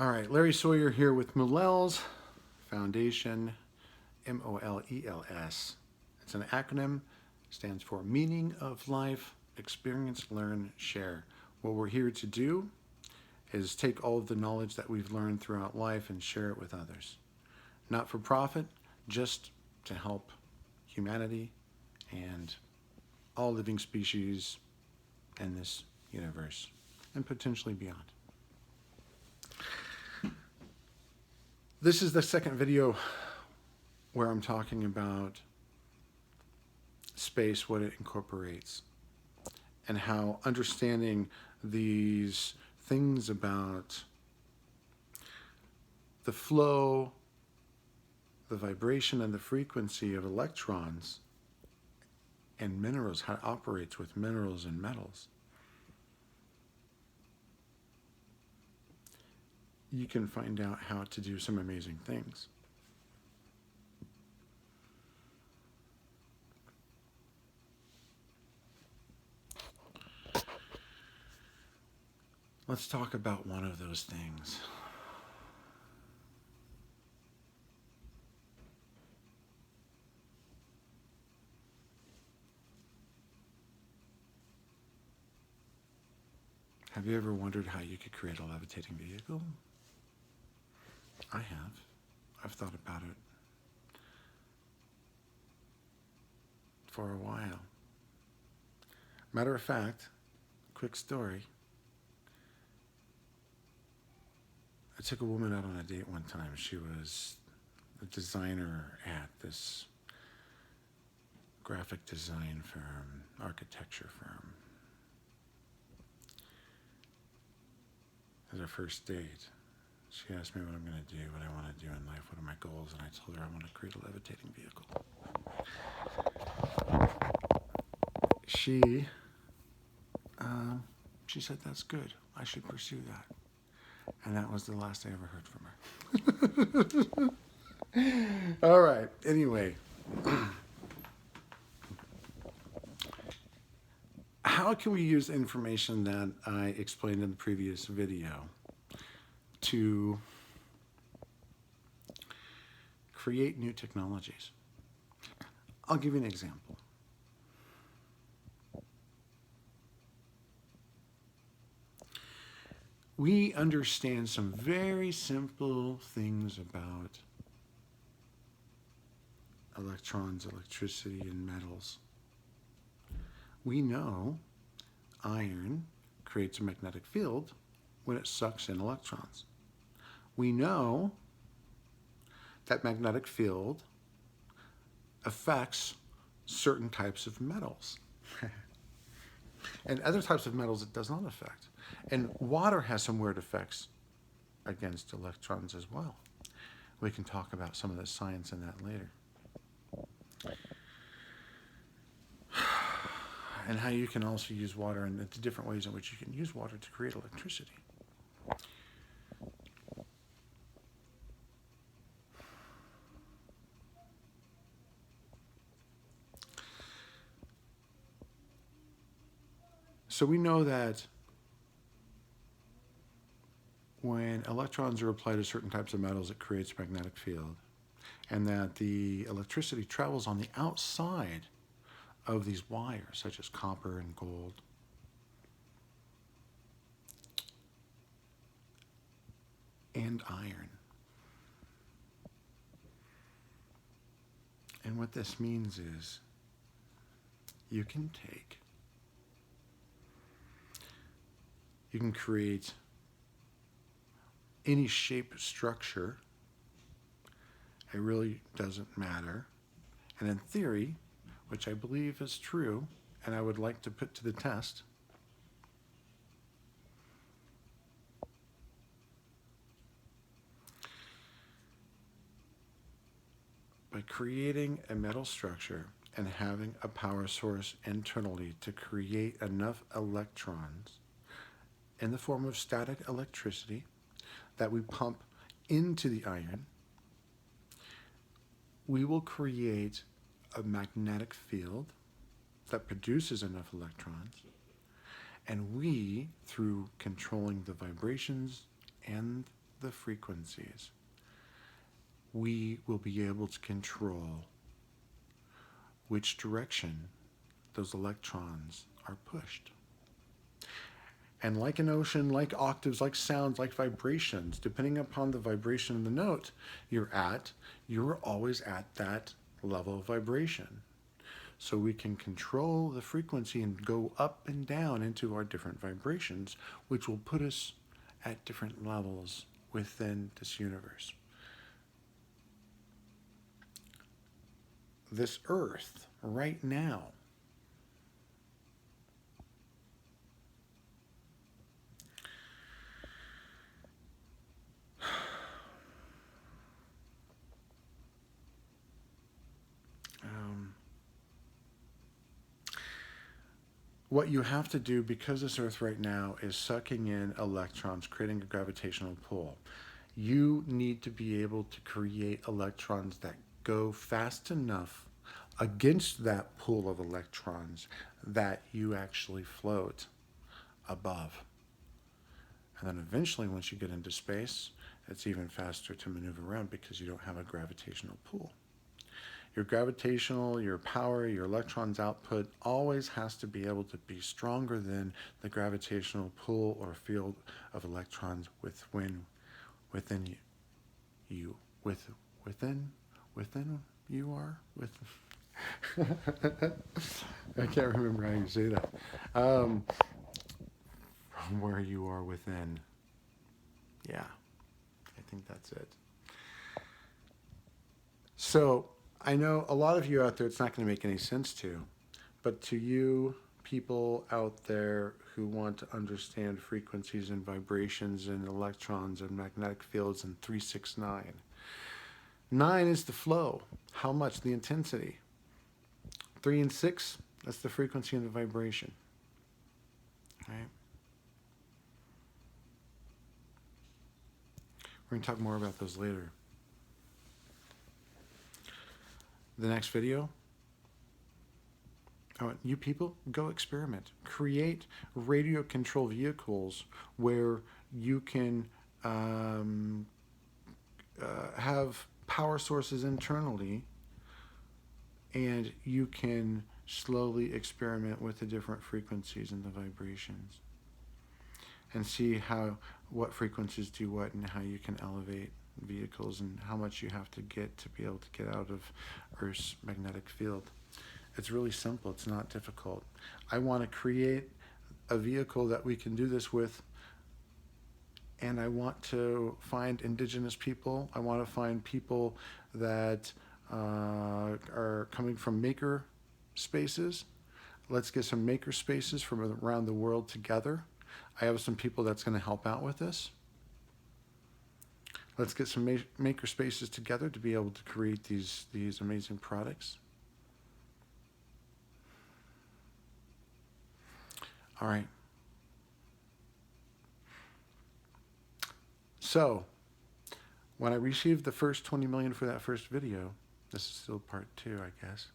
All right, Larry Sawyer here with Mollels Foundation, M-O-L-E-L-S. It's an acronym, stands for Meaning of Life, Experience, Learn, Share. What we're here to do is take all of the knowledge that we've learned throughout life and share it with others. Not for profit, just to help humanity and all living species in this universe and potentially beyond. This is the second video where I'm talking about space, what it incorporates, and how understanding these things about the flow, the vibration, and the frequency of electrons and minerals, how it operates with minerals and metals. You can find out how to do some amazing things. Let's talk about one of those things. Have you ever wondered how you could create a levitating vehicle? I have. I've thought about it for a while. Matter of fact, quick story. I took a woman out on a date one time. She was a designer at this graphic design firm, architecture firm. It was our first date. She asked me what I'm going to do, what I want to do in life, what are my goals, and I told her I want to create a levitating vehicle. She said, that's good. I should pursue that. And that was the last I ever heard from her. All right, anyway. How can we use information that I explained in the previous video to create new technologies? I'll give you an example. We understand some very simple things about electrons, electricity, and metals. We know iron creates a magnetic field when it sucks in electrons. We know that magnetic field affects certain types of metals. And other types of metals it does not affect. And water has some weird effects against electrons as well. We can talk about some of the science in that later. And how you can also use water and the different ways in which you can use water to create electricity. So we know that when electrons are applied to certain types of metals, it creates a magnetic field, and that the electricity travels on the outside of these wires, such as copper and gold. And iron. And what this means is you can create any shape, structure. It really doesn't matter. And in theory, which I believe is true, and I would like to put to the test, by creating a metal structure and having a power source internally to create enough electrons in the form of static electricity that we pump into the iron, we will create a magnetic field that produces enough electrons, and we, through controlling the vibrations and the frequencies, we will be able to control which direction those electrons are pushed. And like an ocean, like octaves, like sounds, like vibrations, depending upon the vibration of the note you're always at that level of vibration. So we can control the frequency and go up and down into our different vibrations, which will put us at different levels within this universe. This earth right now what you have to do, because this earth right now is sucking in electrons, creating a gravitational pull, you need to be able to create electrons that go fast enough against that pool of electrons that you actually float above. And then eventually, once you get into space, it's even faster to maneuver around because you don't have a gravitational pull. Your gravitational, your power, your electrons output always has to be able to be stronger than the gravitational pull or field of electrons within you. Within you are? I can't remember how you say that. From where you are within. Yeah, I think that's it. So, I know a lot of you out there it's not going to make any sense to, but to you people out there who want to understand frequencies and vibrations and electrons and magnetic fields and 369. 9 is the flow. How much? The intensity. 3 and 6, that's the frequency and the vibration. Right? We're going to talk more about those later. The next video, I want you people, go experiment. Create radio control vehicles where you can have power sources internally, and you can slowly experiment with the different frequencies and the vibrations and see what frequencies do what and how you can elevate vehicles and how much you have to get to be able to get out of Earth's magnetic field. It's really simple. It's not difficult. I want to create a vehicle that we can do this with, and I want to find indigenous people. I want to find people that are coming from maker spaces. Let's get some maker spaces from around the world together. I have some people that's going to help out with this. Let's get some maker spaces together to be able to create these amazing products. All right. So, when I received the first 20 million for that first video, this is still part 2, I guess.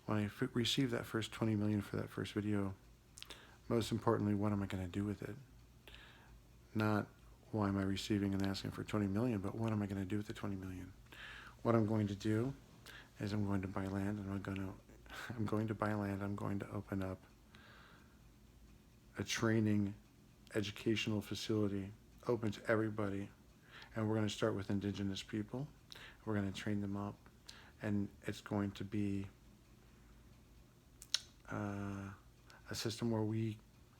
When I received that first 20 million for that first video, most importantly, what am I going to do with it? Not why am I receiving and asking for 20 million, but what am I going to do with the 20 million? What I'm going to do is I'm going to buy land, and I'm going to buy land. I'm going to open up a training, educational facility open to everybody, and we're going to start with indigenous people. We're going to train them up, and it's going to be a system where we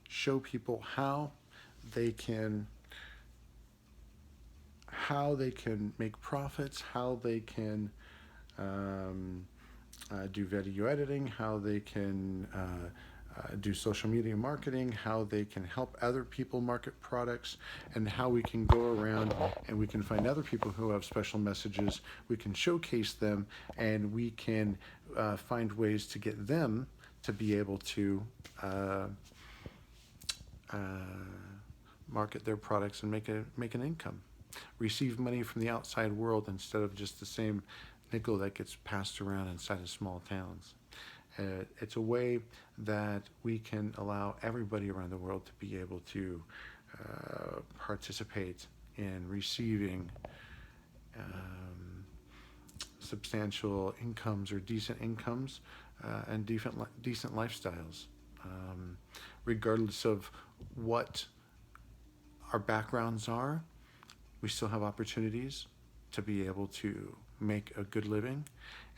show people how they can make profits, how they can do video editing, how they can do social media marketing, how they can help other people market products, and how we can go around and we can find other people who have special messages. We can showcase them, and we can find ways to get them to be able to market their products and make an income, receive money from the outside world instead of just the same nickel that gets passed around inside of small towns. It's a way that we can allow everybody around the world to be able to participate in receiving um, substantial incomes or decent incomes and decent lifestyles, regardless of what our backgrounds are. We still have opportunities to be able to make a good living,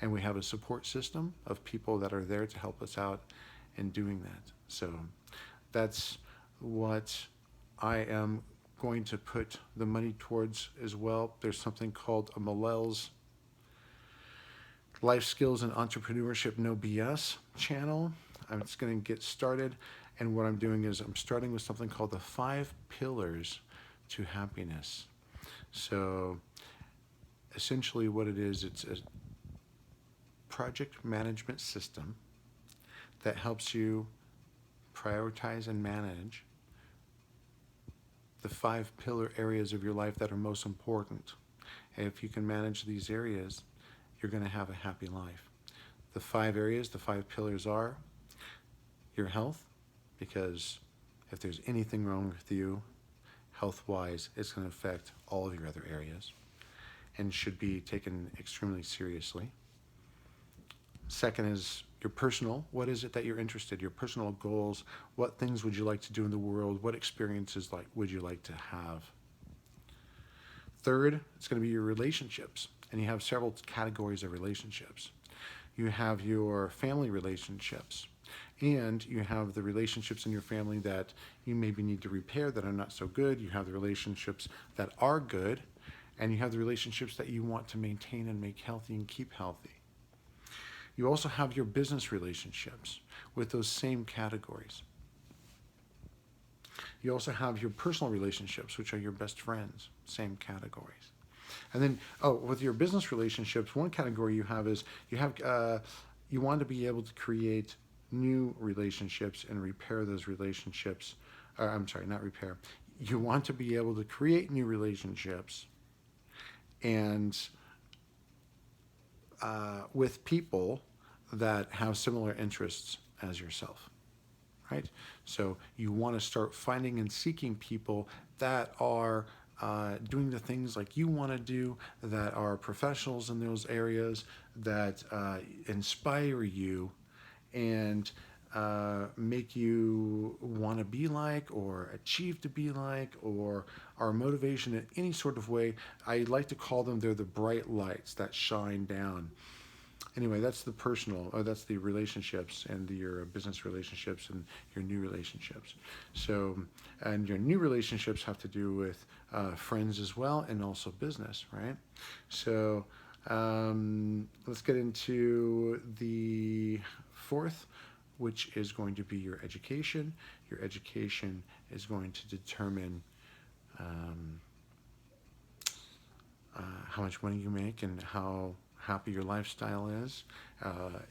and we have a support system of people that are there to help us out in doing that. So that's what I am going to put the money towards as well. There's something called a Malel's Life Skills and Entrepreneurship No BS channel. I'm just going to get started, and what I'm doing is I'm starting with something called the 5 pillars to happiness. So essentially what it is, it's a project management system that helps you prioritize and manage the 5 pillar areas of your life that are most important. And if you can manage these areas, you're going to have a happy life. The 5 areas, the 5 pillars are your health, because if there's anything wrong with you, health-wise, it's going to affect all of your other areas and should be taken extremely seriously. Second is your personal. What is it that you're interested in? Your personal goals. What things would you like to do in the world? What experiences would you like to have? Third, it's going to be your relationships. And you have several categories of relationships. You have your family relationships. And you have the relationships in your family that you maybe need to repair that are not so good. You have the relationships that are good. And you have the relationships that you want to maintain and make healthy and keep healthy. You also have your business relationships with those same categories. You also have your personal relationships, which are your best friends, same categories. And then, with your business relationships, one category you have is you want to be able to create new relationships and repair those relationships. I'm sorry, not repair. You want to be able to create new relationships and with people that have similar interests as yourself, right? So you want to start finding and seeking people that are doing the things like you want to do, that are professionals in those areas, that inspire you and make you want to be like or achieve to be like, or are motivation in any sort of way. I like to call them, they're the bright lights that shine down. Anyway, that's the personal, or that's the relationships and your business relationships and your new relationships. So, and your new relationships have to do with friends as well, and also business, right? So let's get into the 4th, which is going to be your education. Your education is going to determine how much money you make and how happy your lifestyle is.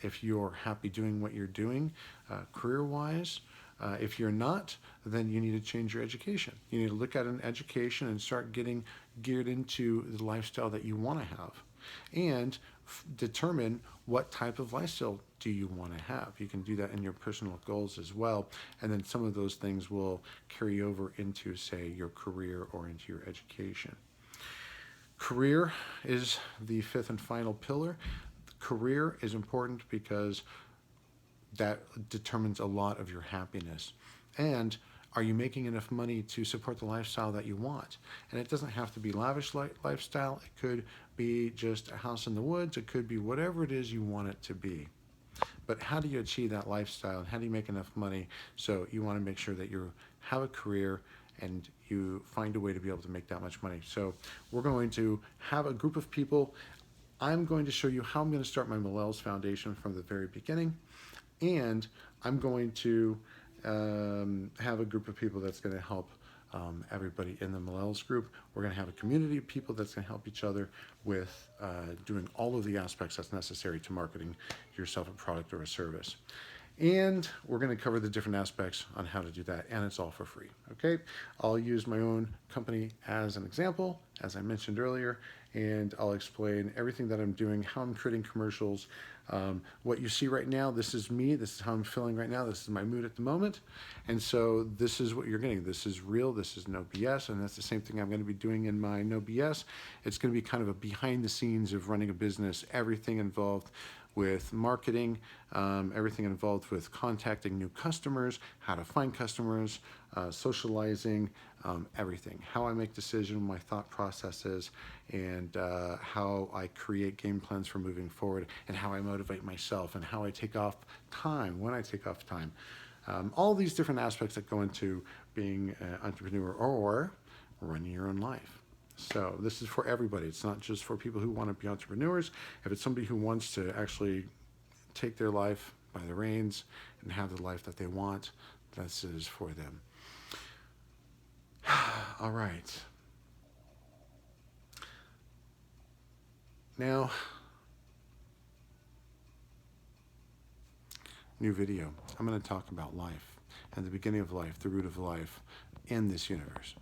If you're happy doing what you're doing career-wise. If you're not, then you need to change your education. You need to look at an education and start getting geared into the lifestyle that you want to have, and determine what type of lifestyle do you want to have. You can do that in your personal goals as well, and then some of those things will carry over into, say, your career or into your education. Career is the 5th and final pillar. Career is important because that determines a lot of your happiness. And are you making enough money to support the lifestyle that you want? And it doesn't have to be lavish lifestyle. It could be just a house in the woods. It could be whatever it is you want it to be. But how do you achieve that lifestyle, and how do you make enough money? So you want to make sure that you have a career and you find a way to be able to make that much money. So we're going to have a group of people. I'm going to show you how I'm going to start my Malel's Foundation from the very beginning. And I'm going to have a group of people that's going to help everybody in the Malel's group. We're going to have a community of people that's going to help each other with doing all of the aspects that's necessary to marketing yourself a product or a service. And we're going to cover the different aspects on how to do that, and it's all for free. Okay, I'll use my own company as an example, as I mentioned earlier, and I'll explain everything that I'm doing, how I'm creating commercials. What you see right now, this is me, this is how I'm feeling right now, this is my mood at the moment, and so this is what you're getting. This is real, this is no BS, and that's the same thing I'm going to be doing in my no BS. It's going to be kind of a behind the scenes of running a business, everything involved with marketing, everything involved with contacting new customers, how to find customers, socializing, everything. How I make decisions, my thought processes, and how I create game plans for moving forward, and how I motivate myself, and how I take off time, when I take off time. All these different aspects that go into being an entrepreneur or running your own life. So this is for everybody. It's not just for people who want to be entrepreneurs. If it's somebody who wants to actually take their life by the reins and have the life that they want, this is for them. All right. Now, new video. I'm going to talk about life and the beginning of life, the root of life in this universe.